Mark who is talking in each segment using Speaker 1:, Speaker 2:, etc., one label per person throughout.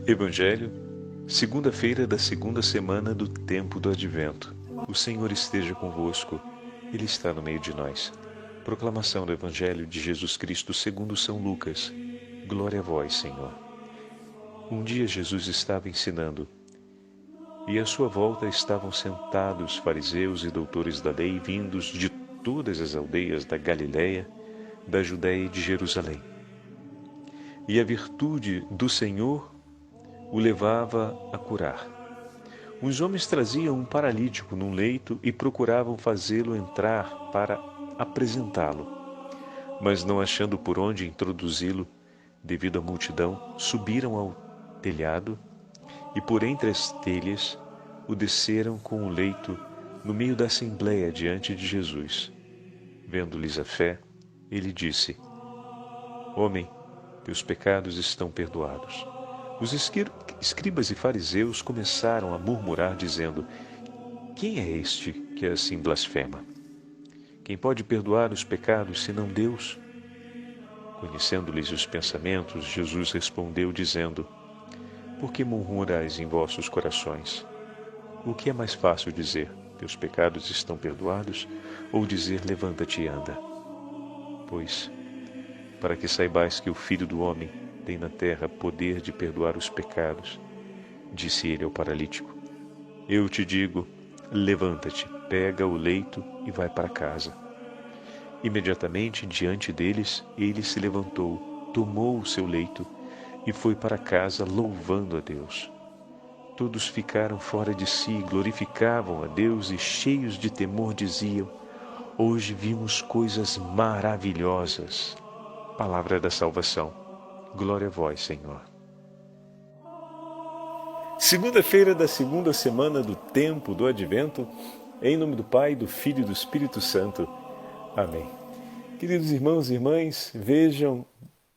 Speaker 1: Evangelho, segunda-feira da segunda semana do tempo do Advento. O Senhor esteja convosco, Ele está no meio de nós. Proclamação do Evangelho de Jesus Cristo segundo São Lucas. Glória a vós, Senhor. Um dia Jesus estava ensinando, e à sua volta estavam sentados fariseus e doutores da lei, vindos de todas as aldeias da Galiléia, da Judéia e de Jerusalém. E a virtude do Senhor o levava a curar. Os homens traziam um paralítico num leito e procuravam fazê-lo entrar para apresentá-lo. Mas não achando por onde introduzi-lo, devido à multidão, subiram ao telhado e por entre as telhas o desceram com o leito no meio da assembleia diante de Jesus. Vendo-lhes a fé, ele disse: Homem, teus pecados estão perdoados. Os escribas e fariseus começaram a murmurar, dizendo: Quem é este que assim blasfema? Quem pode perdoar os pecados senão Deus? Conhecendo-lhes os pensamentos, Jesus respondeu, dizendo: Por que murmurais em vossos corações? O que é mais fácil dizer: Teus pecados estão perdoados, ou dizer: Levanta-te e anda? Pois, para que saibais que o Filho do Homem tem na terra poder de perdoar os pecados, disse ele ao paralítico. Eu te digo, levanta-te, pega o leito e vai para casa. Imediatamente diante deles, ele se levantou, tomou o seu leito e foi para casa louvando a Deus. Todos ficaram fora de si, glorificavam a Deus e cheios de temor diziam: Hoje vimos coisas maravilhosas. Palavra da salvação. Glória a vós, Senhor. Segunda-feira da segunda semana do tempo do Advento, em nome do Pai, do Filho e do Espírito Santo. Amém. Queridos irmãos e irmãs, vejam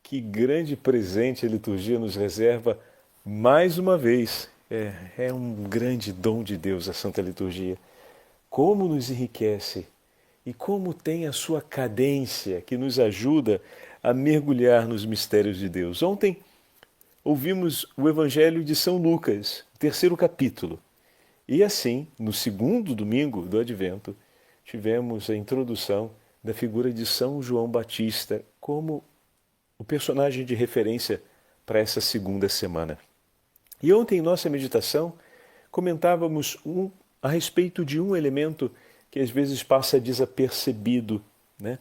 Speaker 1: que grande presente a liturgia nos reserva mais uma vez. É um grande dom de Deus a Santa Liturgia. Como nos enriquece e como tem a sua cadência que nos ajuda a mergulhar nos mistérios de Deus. Ontem ouvimos o Evangelho de São Lucas, terceiro capítulo. E assim, no segundo domingo do Advento, tivemos a introdução da figura de São João Batista como o personagem de referência para essa segunda semana. E ontem, em nossa meditação, comentávamos a respeito de um elemento que às vezes passa desapercebido, né?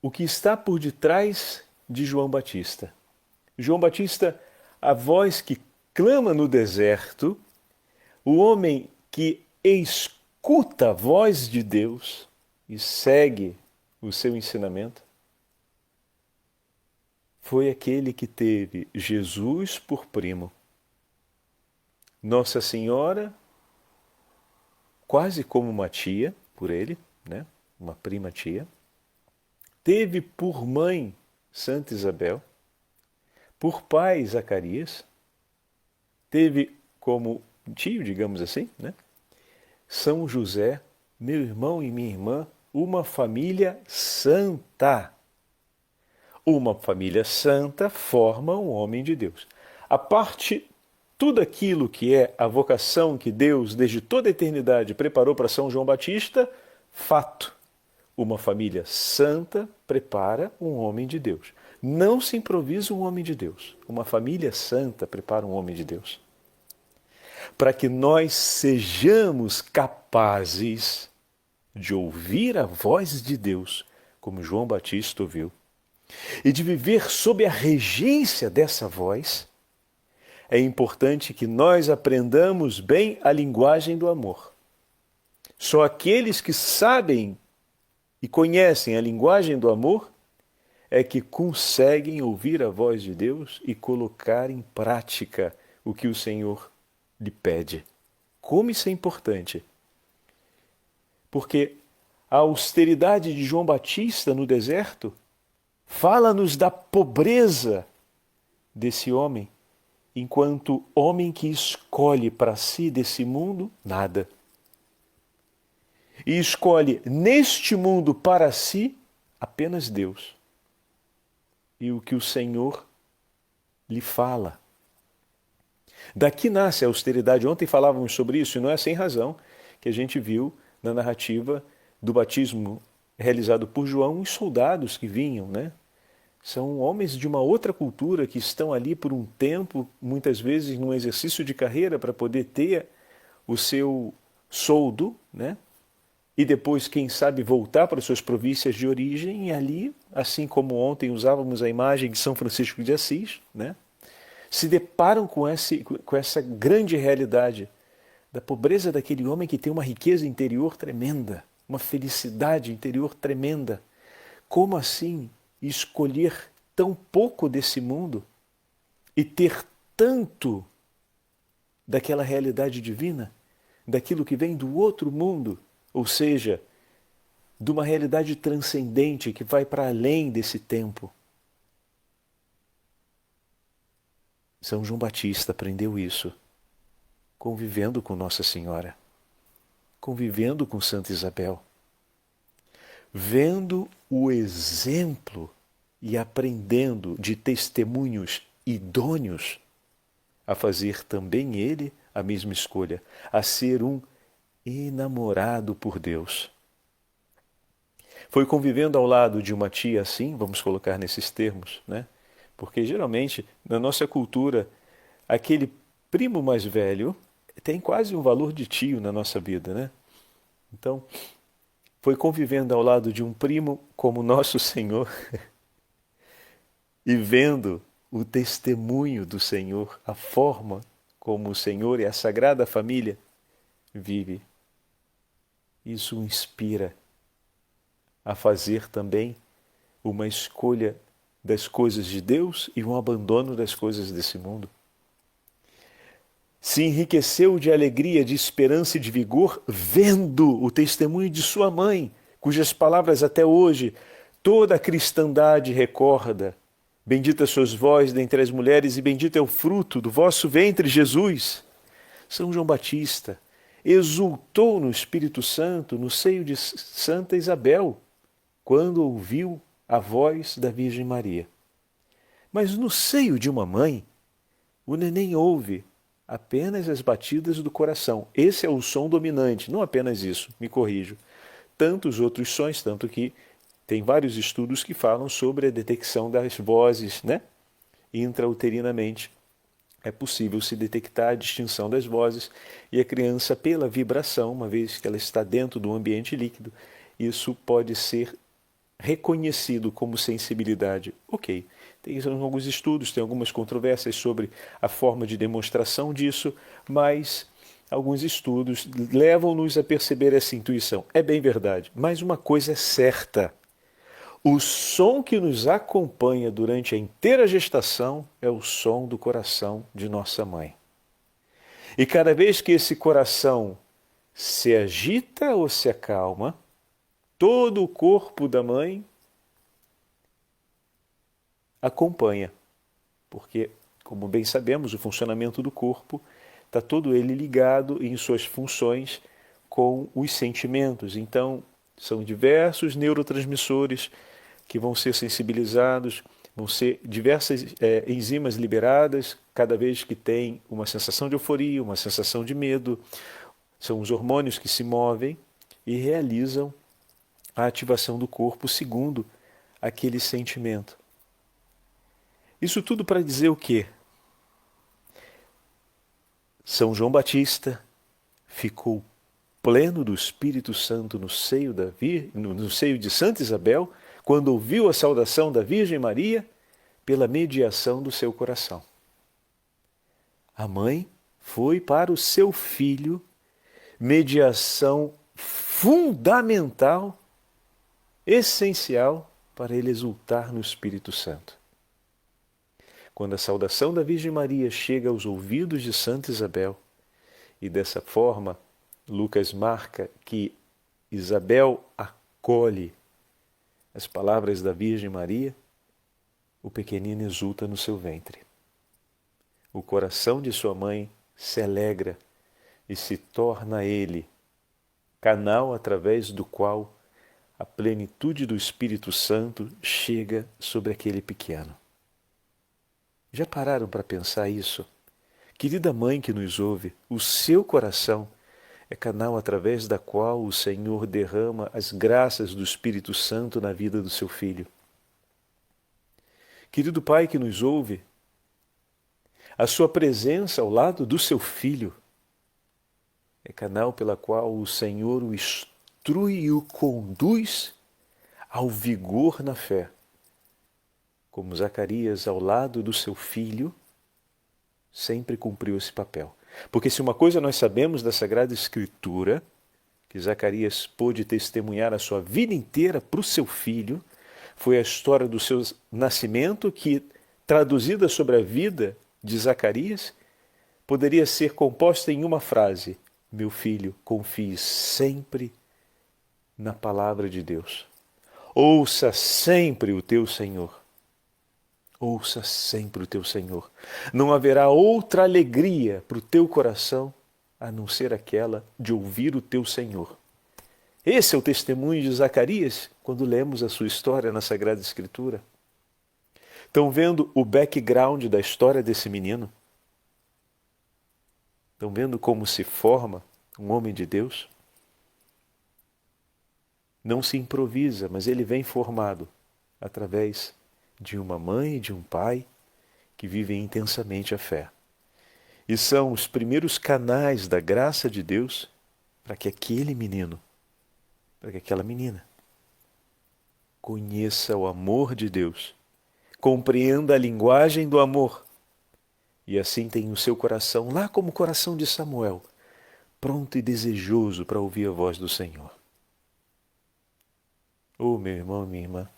Speaker 1: O que está por detrás de João Batista. João Batista, a voz que clama no deserto, o homem que escuta a voz de Deus e segue o seu ensinamento, foi aquele que teve Jesus por primo, Nossa Senhora quase como uma tia por ele, né? Uma prima tia, teve por mãe Santa Isabel, por pai Zacarias, teve como tio, digamos assim, né? São José, meu irmão e minha irmã, uma família santa. Uma família santa forma um homem de Deus. A parte, tudo aquilo que é a vocação que Deus, desde toda a eternidade, preparou para São João Batista, fato. Uma família santa prepara um homem de Deus. Não se improvisa um homem de Deus. Uma família santa prepara um homem de Deus. Para que nós sejamos capazes de ouvir a voz de Deus, como João Batista ouviu, e de viver sob a regência dessa voz, é importante que nós aprendamos bem a linguagem do amor. Só aqueles que sabem e conhecem a linguagem do amor é que conseguem ouvir a voz de Deus e colocar em prática o que o Senhor lhe pede. Como isso é importante? Porque a austeridade de João Batista no deserto fala-nos da pobreza desse homem, enquanto homem que escolhe para si desse mundo nada. E escolhe neste mundo para si apenas Deus. e o que o Senhor lhe fala. Daqui nasce a austeridade. Ontem falávamos sobre isso, e não é sem razão que a gente viu na narrativa do batismo realizado por João os soldados que vinham, né? São homens de uma outra cultura que estão ali por um tempo, muitas vezes num exercício de carreira para poder ter o seu soldo, né? E depois, quem sabe, voltar para as suas províncias de origem, e ali, assim como ontem usávamos a imagem de São Francisco de Assis, né? Se deparam com essa grande realidade da pobreza daquele homem que tem uma riqueza interior tremenda, uma felicidade interior tremenda. Como assim escolher tão pouco desse mundo e ter tanto daquela realidade divina, daquilo que vem do outro mundo, ou seja, de uma realidade transcendente que vai para além desse tempo? São João Batista aprendeu isso convivendo com Nossa Senhora, convivendo com Santa Isabel, vendo o exemplo e aprendendo de testemunhos idôneos a fazer também ele a mesma escolha, a ser um enamorado por Deus. Foi convivendo ao lado de uma tia assim, vamos colocar nesses termos, né? Porque geralmente, na nossa cultura, aquele primo mais velho tem quase um valor de tio na nossa vida, né? Então, foi convivendo ao lado de um primo como nosso Senhor e vendo o testemunho do Senhor, a forma como o Senhor e a Sagrada Família vive. Isso o inspira a fazer também uma escolha das coisas de Deus e um abandono das coisas desse mundo. Se enriqueceu de alegria, de esperança e de vigor, vendo o testemunho de sua mãe, cujas palavras até hoje toda a cristandade recorda. Bendita sois vós dentre as mulheres e bendito é o fruto do vosso ventre, Jesus. São João Batista exultou no Espírito Santo no seio de Santa Isabel, quando ouviu a voz da Virgem Maria. Mas no seio de uma mãe, o neném ouve apenas as batidas do coração. Esse é o som dominante, não apenas isso, me corrijo. Tantos outros sons, tanto que tem vários estudos que falam sobre a detecção das vozes, né? Intrauterinamente. É possível se detectar a distinção das vozes e a criança, pela vibração, uma vez que ela está dentro do ambiente líquido, isso pode ser reconhecido como sensibilidade. Ok, tem alguns estudos, tem algumas controvérsias sobre a forma de demonstração disso, mas alguns estudos levam-nos a perceber essa intuição. É bem verdade, mas uma coisa é certa. O som que nos acompanha durante a inteira gestação é o som do coração de nossa mãe. E cada vez que esse coração se agita ou se acalma, todo o corpo da mãe acompanha. Porque, como bem sabemos, o funcionamento do corpo está todo ele ligado em suas funções com os sentimentos. Então, são diversos neurotransmissores que vão ser sensibilizados, vão ser diversas enzimas liberadas cada vez que tem uma sensação de euforia, uma sensação de medo. São os hormônios que se movem e realizam a ativação do corpo segundo aquele sentimento. Isso tudo para dizer o quê? São João Batista ficou pleno do Espírito Santo no seio de Santa Isabel, quando ouviu a saudação da Virgem Maria, pela mediação do seu coração. A mãe foi para o seu filho mediação fundamental, essencial, para ele exultar no Espírito Santo. Quando a saudação da Virgem Maria chega aos ouvidos de Santa Isabel, e dessa forma Lucas marca que Isabel acolhe as palavras da Virgem Maria, o pequenino exulta no seu ventre. O coração de sua mãe se alegra e se torna ele canal através do qual a plenitude do Espírito Santo chega sobre aquele pequeno. Já pararam para pensar isso? Querida mãe que nos ouve, o seu coração é canal através da qual o Senhor derrama as graças do Espírito Santo na vida do seu filho. Querido pai que nos ouve, a sua presença ao lado do seu filho é canal pela qual o Senhor o instrui e o conduz ao vigor na fé. Como Zacarias ao lado do seu filho sempre cumpriu esse papel. Porque se uma coisa nós sabemos da Sagrada Escritura, que Zacarias pôde testemunhar a sua vida inteira para o seu filho, foi a história do seu nascimento que, traduzida sobre a vida de Zacarias, poderia ser composta em uma frase: meu filho, confie sempre na palavra de Deus. Ouça sempre o teu Senhor. Ouça sempre o teu Senhor. Não haverá outra alegria para o teu coração a não ser aquela de ouvir o teu Senhor. Esse é o testemunho de Zacarias quando lemos a sua história na Sagrada Escritura. Estão vendo o background da história desse menino? Estão vendo como se forma um homem de Deus? Não se improvisa, mas ele vem formado através de uma mãe e de um pai que vivem intensamente a fé. E são os primeiros canais da graça de Deus para que aquele menino, para que aquela menina conheça o amor de Deus, compreenda a linguagem do amor e assim tenha o seu coração, lá como o coração de Samuel, pronto e desejoso para ouvir a voz do Senhor. Oh, meu irmão e minha irmã,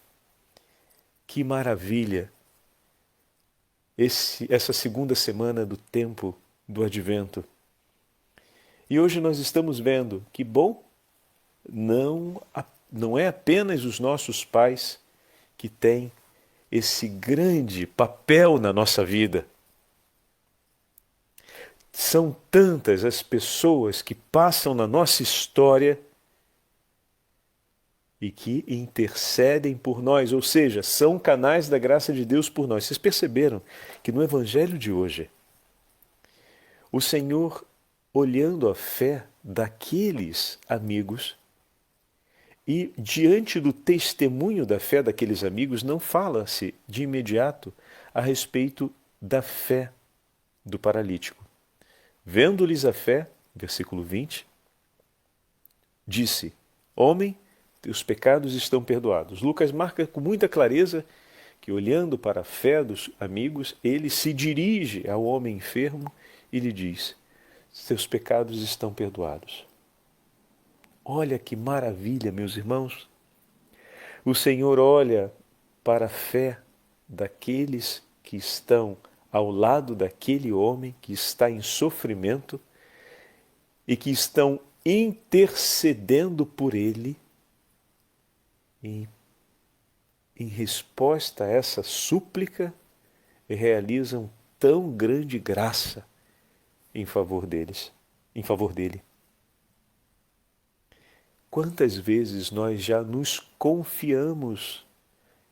Speaker 1: que maravilha essa segunda semana do tempo do Advento. E hoje nós estamos vendo que, bom, não é apenas os nossos pais que têm esse grande papel na nossa vida. São tantas as pessoas que passam na nossa história e que intercedem por nós, ou seja, são canais da graça de Deus por nós. Vocês perceberam que no Evangelho de hoje, o Senhor, olhando a fé daqueles amigos e diante do testemunho da fé daqueles amigos, não fala-se de imediato a respeito da fé do paralítico. Vendo-lhes a fé, versículo 20, disse: homem, teus pecados estão perdoados. Lucas marca com muita clareza que, olhando para a fé dos amigos, ele se dirige ao homem enfermo e lhe diz: teus pecados estão perdoados. Olha que maravilha, meus irmãos. O Senhor olha para a fé daqueles que estão ao lado daquele homem que está em sofrimento e que estão intercedendo por ele. E, em resposta a essa súplica, realizam tão grande graça em favor deles, em favor dele. Quantas vezes nós já nos confiamos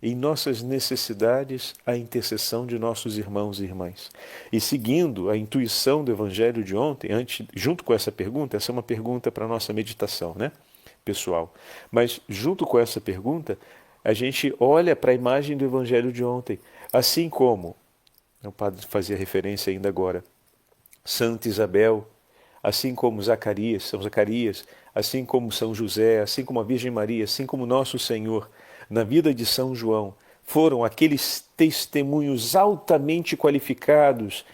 Speaker 1: em nossas necessidades à intercessão de nossos irmãos e irmãs? E seguindo a intuição do Evangelho de ontem, junto com essa pergunta, essa é uma pergunta para a nossa meditação, né? Pessoal. Mas junto com essa pergunta, a gente olha para a imagem do Evangelho de ontem, assim como, o padre fazia referência ainda agora, Santa Isabel, assim como São Zacarias, assim como São José, assim como a Virgem Maria, assim como Nosso Senhor, na vida de São João, foram aqueles testemunhos altamente qualificados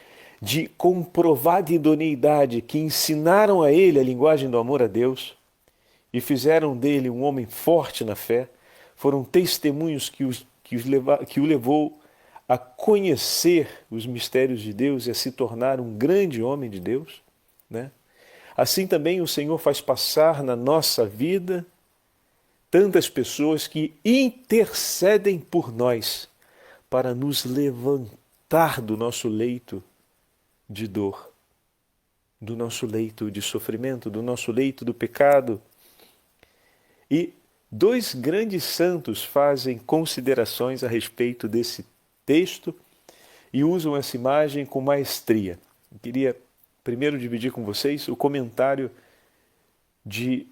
Speaker 1: de comprovada idoneidade que ensinaram a ele a linguagem do amor a Deus e fizeram dele um homem forte na fé. Foram testemunhos que o levou a conhecer os mistérios de Deus e a se tornar um grande homem de Deus, né? Assim também o Senhor faz passar na nossa vida tantas pessoas que intercedem por nós para nos levantar do nosso leito de dor, do nosso leito de sofrimento, do nosso leito do pecado, e Dois grandes santos fazem considerações a respeito desse texto e usam essa imagem com maestria. Eu queria primeiro dividir com vocês o comentário de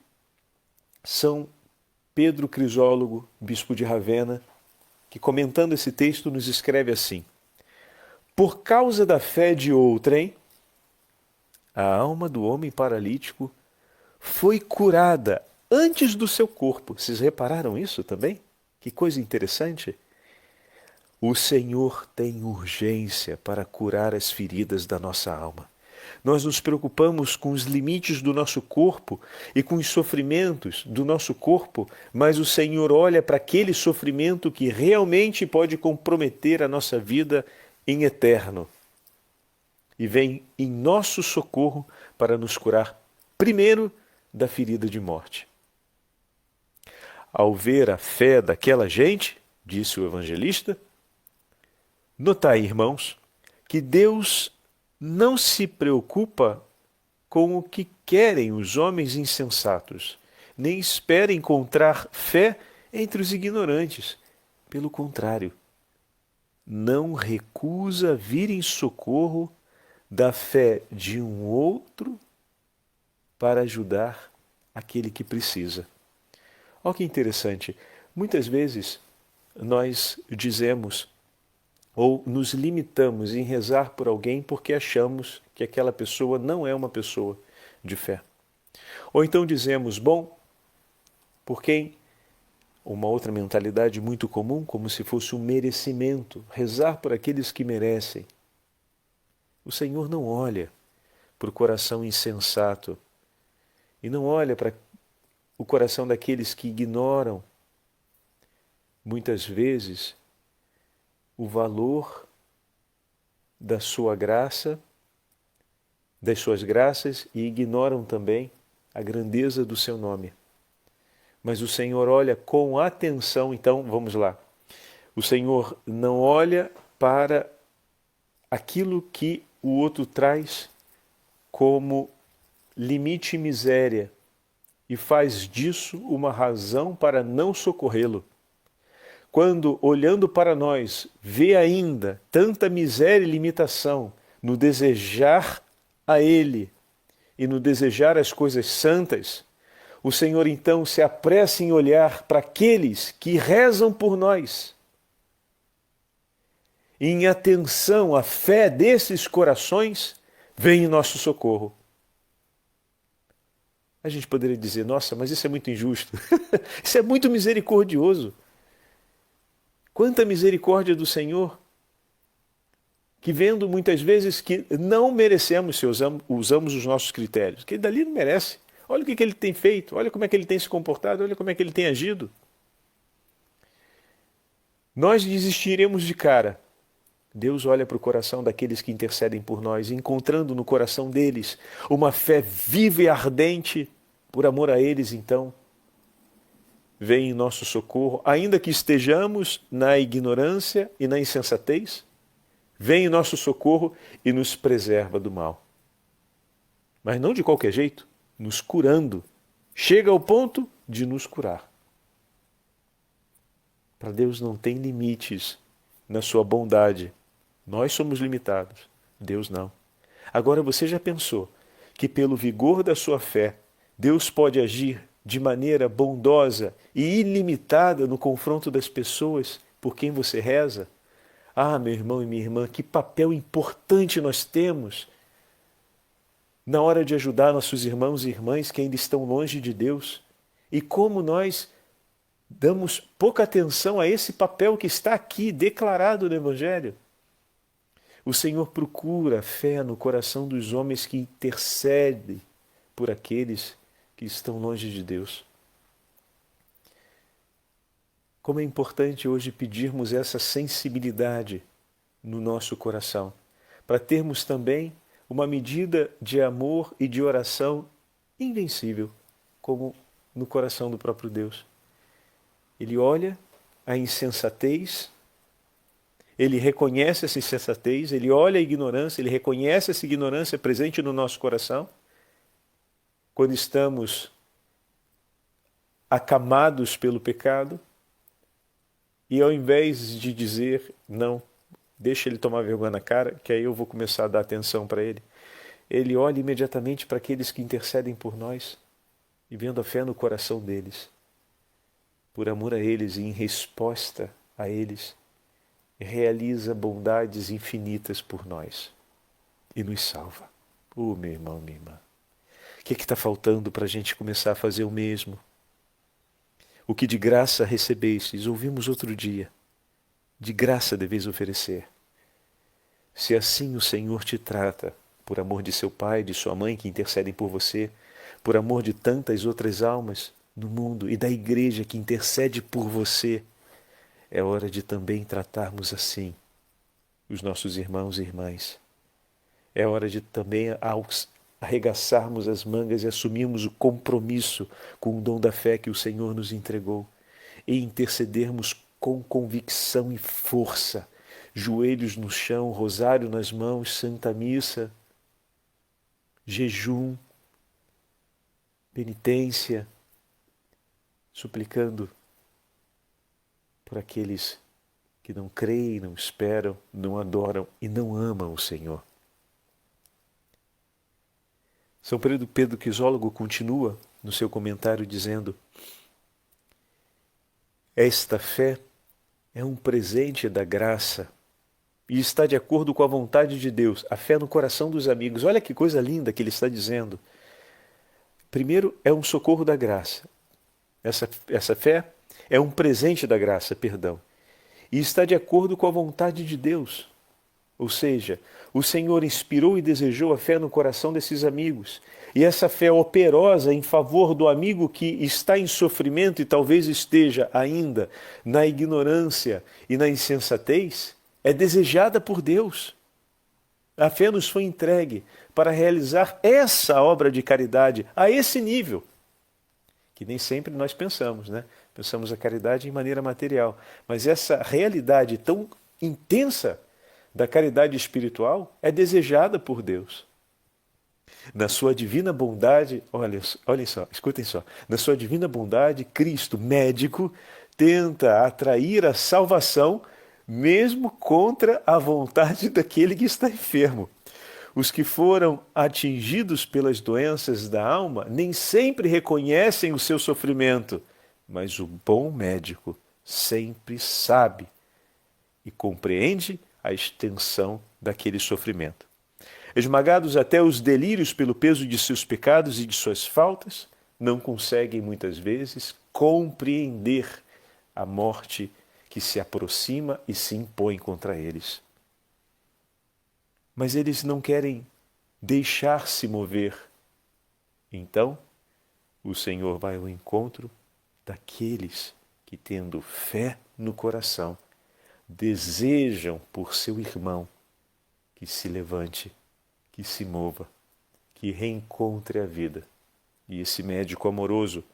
Speaker 1: São Pedro Crisólogo, bispo de Ravenna, que comentando esse texto nos escreve assim: por causa da fé de outrem, a alma do homem paralítico foi curada antes do seu corpo. Vocês repararam isso também? Que coisa interessante. O Senhor tem urgência para curar as feridas da nossa alma. Nós nos preocupamos com os limites do nosso corpo e com os sofrimentos do nosso corpo, mas o Senhor olha para aquele sofrimento que realmente pode comprometer a nossa vida em eterno. E vem em nosso socorro para nos curar primeiro da ferida de morte. Ao ver a fé daquela gente, disse o evangelista, notai, irmãos, que Deus não se preocupa com o que querem os homens insensatos, nem espera encontrar fé entre os ignorantes. Pelo contrário, não recusa vir em socorro da fé de um outro para ajudar aquele que precisa. Olha que interessante. Muitas vezes nós dizemos ou nos limitamos em rezar por alguém porque achamos que aquela pessoa não é uma pessoa de fé. Ou então dizemos, bom, por quem? Uma outra mentalidade muito comum, como se fosse um merecimento, rezar por aqueles que merecem. O Senhor não olha para o coração insensato e não olha para o coração daqueles que ignoram, muitas vezes, o valor da sua graça, das suas graças e ignoram também a grandeza do seu nome. Mas o Senhor olha com atenção, então vamos lá. O Senhor não olha para aquilo que o outro traz como limite e miséria e faz disso uma razão para não socorrê-lo. Quando, olhando para nós, vê ainda tanta miséria e limitação no desejar a Ele e no desejar as coisas santas, o Senhor então se apressa em olhar para aqueles que rezam por nós. E em atenção à fé desses corações, vem em nosso socorro. A gente poderia dizer, nossa, mas isso é muito injusto. Isso é muito misericordioso. Quanta misericórdia do Senhor, que vendo muitas vezes que não merecemos se usamos os nossos critérios, que ele dali não merece. Olha o que ele tem feito, olha como é que ele tem se comportado, olha como é que ele tem agido. Nós desistiremos de cara. Deus olha para o coração daqueles que intercedem por nós, encontrando no coração deles uma fé viva e ardente por amor a eles, então, vem em nosso socorro, ainda que estejamos na ignorância e na insensatez, vem em nosso socorro e nos preserva do mal. Mas não de qualquer jeito, nos curando. Chega ao ponto de nos curar. Para Deus não tem limites na sua bondade. Nós somos limitados, Deus não. Agora você já pensou que pelo vigor da sua fé, Deus pode agir de maneira bondosa e ilimitada no confronto das pessoas por quem você reza? Ah, meu irmão e minha irmã, que papel importante nós temos na hora de ajudar nossos irmãos e irmãs que ainda estão longe de Deus. E como nós damos pouca atenção a esse papel que está aqui declarado no Evangelho. O Senhor procura fé no coração dos homens que intercedem por aqueles que estão longe de Deus. Como é importante hoje pedirmos essa sensibilidade no nosso coração, para termos também uma medida de amor e de oração invencível, como no coração do próprio Deus. Ele olha a insensatez, ele reconhece essa insensatez, ele olha a ignorância, ele reconhece essa ignorância presente no nosso coração, quando estamos acamados pelo pecado, e ao invés de dizer, não, deixa ele tomar vergonha na cara, que aí eu vou começar a dar atenção para ele, ele olha imediatamente para aqueles que intercedem por nós, e vendo a fé no coração deles, por amor a eles e em resposta a eles, realiza bondades infinitas por nós e nos salva. Meu irmão, minha irmã, o que está faltando para a gente começar a fazer o mesmo? O que de graça recebestes, ouvimos outro dia, de graça deveis oferecer. Se assim o Senhor te trata, por amor de seu pai, de sua mãe que intercedem por você, por amor de tantas outras almas no mundo e da igreja que intercede por você, é hora de também tratarmos assim os nossos irmãos e irmãs. É hora de também arregaçarmos as mangas e assumirmos o compromisso com o dom da fé que o Senhor nos entregou e intercedermos com convicção e força, joelhos no chão, rosário nas mãos, Santa Missa, jejum, penitência, suplicando por aqueles que não creem, não esperam, não adoram e não amam o Senhor. São Pedro Crisólogo continua no seu comentário dizendo: esta fé é um presente da graça e está de acordo com a vontade de Deus, a fé no coração dos amigos. Olha que coisa linda que ele está dizendo. Primeiro, é um socorro da graça. Essa fé é um presente da graça, perdão, e está de acordo com a vontade de Deus. Ou seja, o Senhor inspirou e desejou a fé no coração desses amigos. E essa fé operosa em favor do amigo que está em sofrimento e talvez esteja ainda na ignorância e na insensatez, é desejada por Deus. A fé nos foi entregue para realizar essa obra de caridade a esse nível, que nem sempre nós pensamos, né? Pensamos a caridade em maneira material, mas essa realidade tão intensa da caridade espiritual é desejada por Deus. Na sua divina bondade, olhem só, escutem só, na sua divina bondade, Cristo, médico, tenta atrair a salvação mesmo contra a vontade daquele que está enfermo. Os que foram atingidos pelas doenças da alma nem sempre reconhecem o seu sofrimento, mas o bom médico sempre sabe e compreende a extensão daquele sofrimento. Esmagados até os delírios pelo peso de seus pecados e de suas faltas, não conseguem muitas vezes compreender a morte que se aproxima e se impõe contra eles. Mas eles não querem deixar-se mover. Então, o Senhor vai ao encontro daqueles que, tendo fé no coração, desejam por seu irmão que se levante, que se mova, que reencontre a vida. E esse médico amoroso,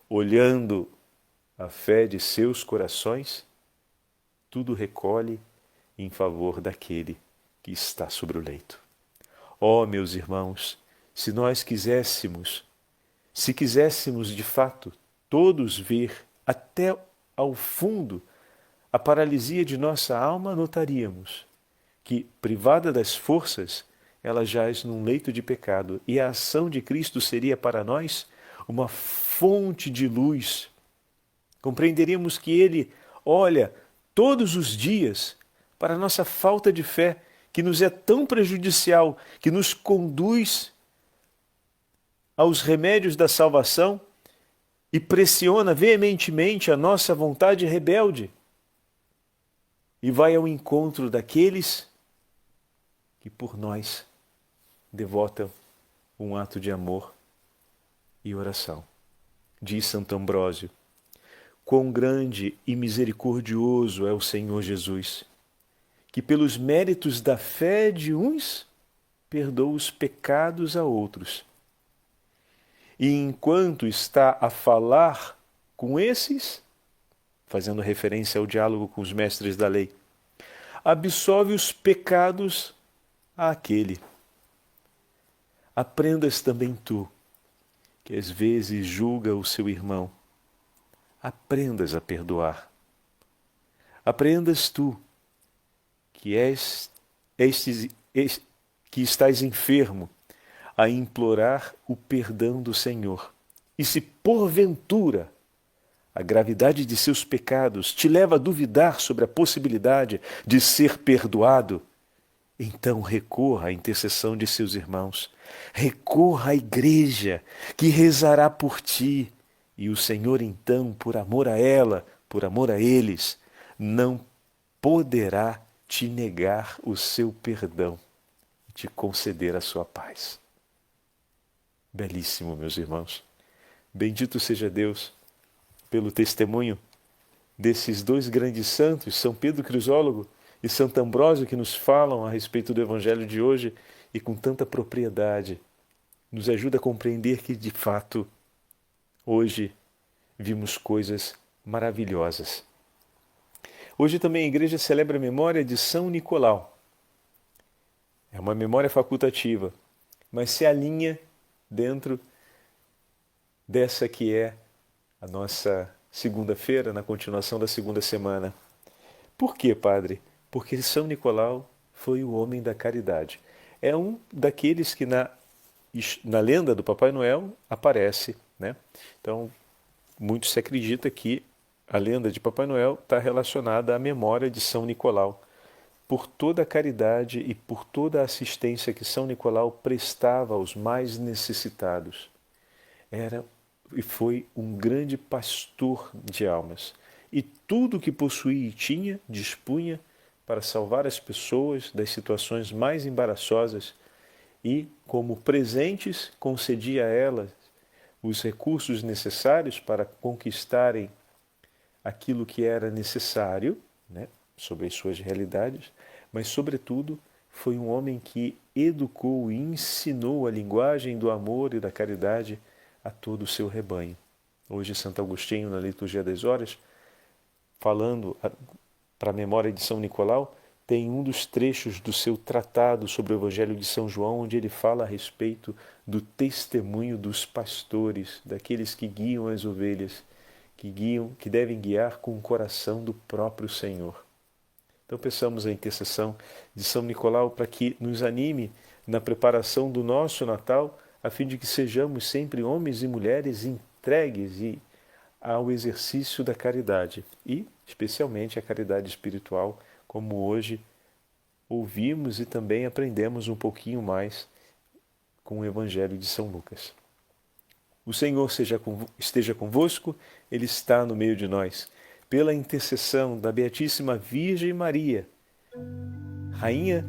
Speaker 1: olhando a fé de seus corações, tudo recolhe em favor daquele que está sobre o leito. Meus irmãos, se nós quiséssemos, se quiséssemos de fato todos ver até ao fundo a paralisia de nossa alma, notaríamos que, privada das forças, ela jaz num leito de pecado e a ação de Cristo seria para nós uma fonte de luz. Compreenderíamos que Ele olha todos os dias para a nossa falta de fé, que nos é tão prejudicial, que nos conduz aos remédios da salvação e pressiona veementemente a nossa vontade rebelde e vai ao encontro daqueles que por nós devotam um ato de amor e oração. Diz Santo Ambrósio: quão grande e misericordioso é o Senhor Jesus, que pelos méritos da fé de uns perdoa os pecados a outros. E enquanto está a falar com esses, fazendo referência ao diálogo com os mestres da lei, absolve os pecados àquele. Aprendas também tu, que às vezes julga o seu irmão, aprendas a perdoar. Aprendas tu, que que estás enfermo, a implorar o perdão do Senhor. E se porventura a gravidade de seus pecados te leva a duvidar sobre a possibilidade de ser perdoado, então recorra à intercessão de seus irmãos, recorra à igreja que rezará por ti, e o Senhor então, por amor a ela, por amor a eles, não poderá te negar o seu perdão e te conceder a sua paz. Belíssimo, meus irmãos. Bendito seja Deus pelo testemunho desses dois grandes santos, São Pedro Crisólogo e Santo Ambrósio, que nos falam a respeito do Evangelho de hoje e com tanta propriedade nos ajuda a compreender que, de fato, hoje vimos coisas maravilhosas. Hoje também a igreja celebra a memória de São Nicolau. É uma memória facultativa, mas se alinha dentro dessa que é a nossa segunda-feira, na continuação da segunda semana. Por quê, padre? Porque São Nicolau foi o homem da caridade. É um daqueles que na lenda do Papai Noel aparece, né? Então, muito se acredita que a lenda de Papai Noel está relacionada à memória de São Nicolau, por toda a caridade e por toda a assistência que São Nicolau prestava aos mais necessitados. Era e foi um grande pastor de almas. E tudo o que possuía e tinha, dispunha para salvar as pessoas das situações mais embaraçosas e, como presentes, concedia a elas os recursos necessários para conquistarem aquilo que era necessário, né, sobre as suas realidades, mas, sobretudo, foi um homem que educou e ensinou a linguagem do amor e da caridade a todo o seu rebanho. Hoje, Santo Agostinho, na Liturgia das Horas, falando para a memória de São Nicolau, tem um dos trechos do seu tratado sobre o Evangelho de São João, onde ele fala a respeito do testemunho dos pastores, daqueles que guiam as ovelhas, que devem guiar com o coração do próprio Senhor. Então peçamos a intercessão de São Nicolau para que nos anime na preparação do nosso Natal, a fim de que sejamos sempre homens e mulheres entregues ao exercício da caridade e, especialmente, a caridade espiritual, como hoje ouvimos e também aprendemos um pouquinho mais com o Evangelho de São Lucas. O Senhor esteja convosco, Ele está no meio de nós. Pela intercessão da Beatíssima Virgem Maria, Rainha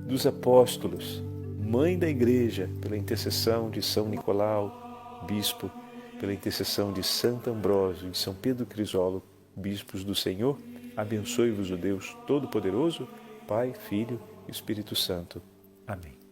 Speaker 1: dos Apóstolos, Mãe da Igreja, pela intercessão de São Nicolau, Bispo, pela intercessão de Santo Ambrósio e de São Pedro Crisólogo, Bispos do Senhor, abençoe-vos o Deus Todo-Poderoso, Pai, Filho e Espírito Santo. Amém.